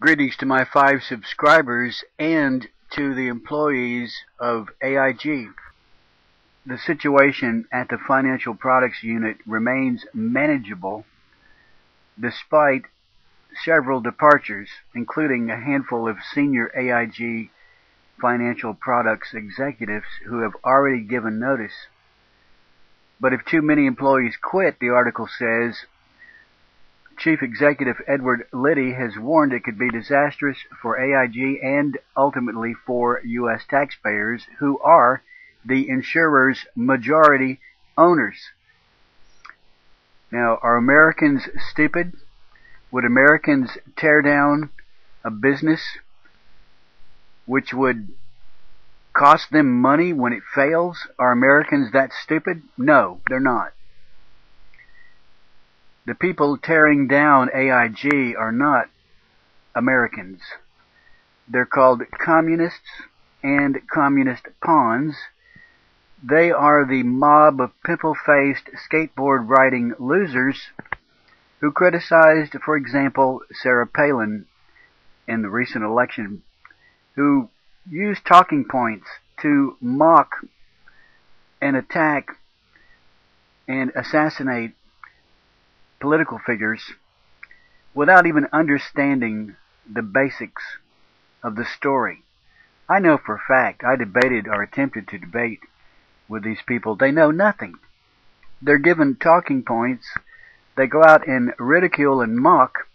Greetings to my 5 subscribers and to the employees of AIG. The situation at the Financial Products Unit remains manageable despite several departures, including a handful of senior AIG financial products executives who have already given notice. But if too many employees quit, the article says, Chief Executive Edward Liddy has warned it could be disastrous for AIG and ultimately for U.S. taxpayers, who are the insurer's majority owners. Now, are Americans stupid? Would Americans tear down a business which would cost them money when it fails? Are Americans that stupid? No, they're not. The people tearing down AIG are not Americans. They're called communists and communist pawns. They are the mob of pimple-faced, skateboard-riding losers who criticized, for example, Sarah Palin in the recent election, who used talking points to mock and attack and assassinate political figures without even understanding the basics of the story. I know for a fact, I debated or attempted to debate with these people. They know nothing. They're given talking points. They go out and ridicule and mock.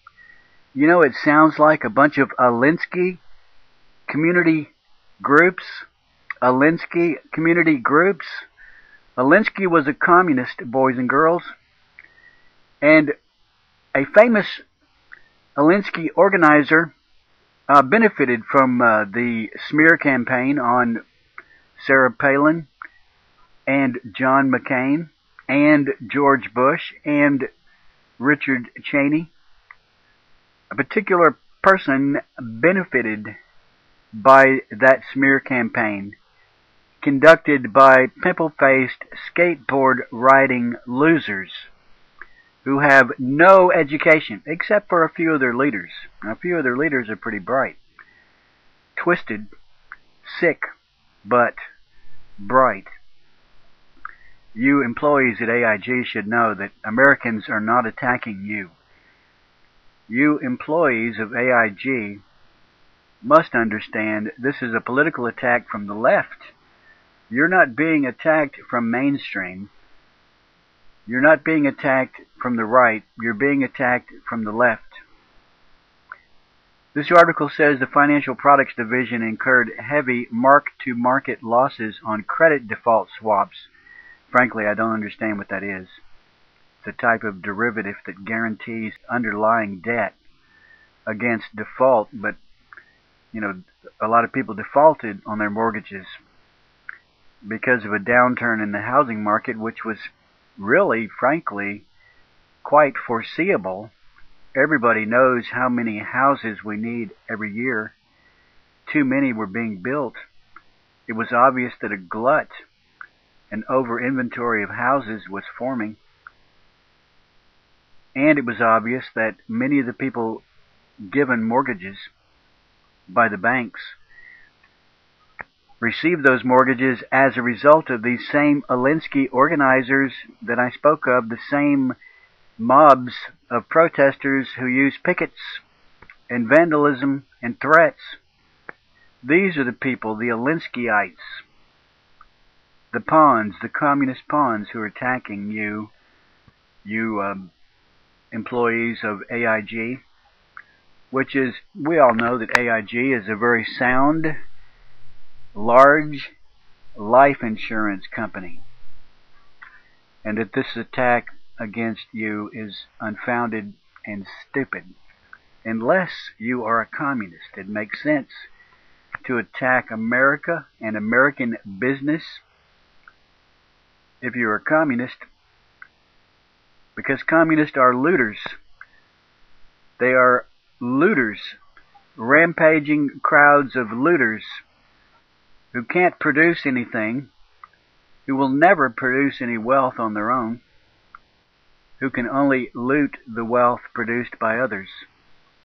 You know, it sounds like a bunch of Alinsky community groups. Alinsky community groups. Alinsky was a communist, boys and girls. And a famous Alinsky organizer benefited from the smear campaign on Sarah Palin and John McCain and George Bush and Richard Cheney. A particular person benefited by that smear campaign conducted by pimple-faced, skateboard-riding losers who have no education, except for a few of their leaders. Now, a few of their leaders are pretty bright. Twisted, sick, but bright. You employees at AIG should know that Americans are not attacking you. You employees of AIG must understand this is a political attack from the left. You're not being attacked from mainstream. You're not being attacked from the right. You're being attacked from the left. This article says the Financial Products Division incurred heavy mark-to-market losses on credit default swaps. Frankly, I don't understand what that is. It's a type of derivative that guarantees underlying debt against default, but, you know, a lot of people defaulted on their mortgages because of a downturn in the housing market, which was really, frankly, quite foreseeable. Everybody knows how many houses we need every year. Too many were being built. It was obvious that a glut, an over-inventory of houses was forming. And it was obvious that many of the people given mortgages by the banks received those mortgages as a result of these same Alinsky organizers that I spoke of, the same mobs of protesters who use pickets and vandalism and threats. These are the people, the Alinskyites, the pawns, the communist pawns who are attacking you employees of AIG, which is, we all know that AIG is a very sound, large life insurance company, and that this attack against you is unfounded and stupid. Unless you are a communist, it makes sense to attack America and American business if you're a communist, because communists are looters. They are looters, rampaging crowds of looters who can't produce anything, who will never produce any wealth on their own, who can only loot the wealth produced by others.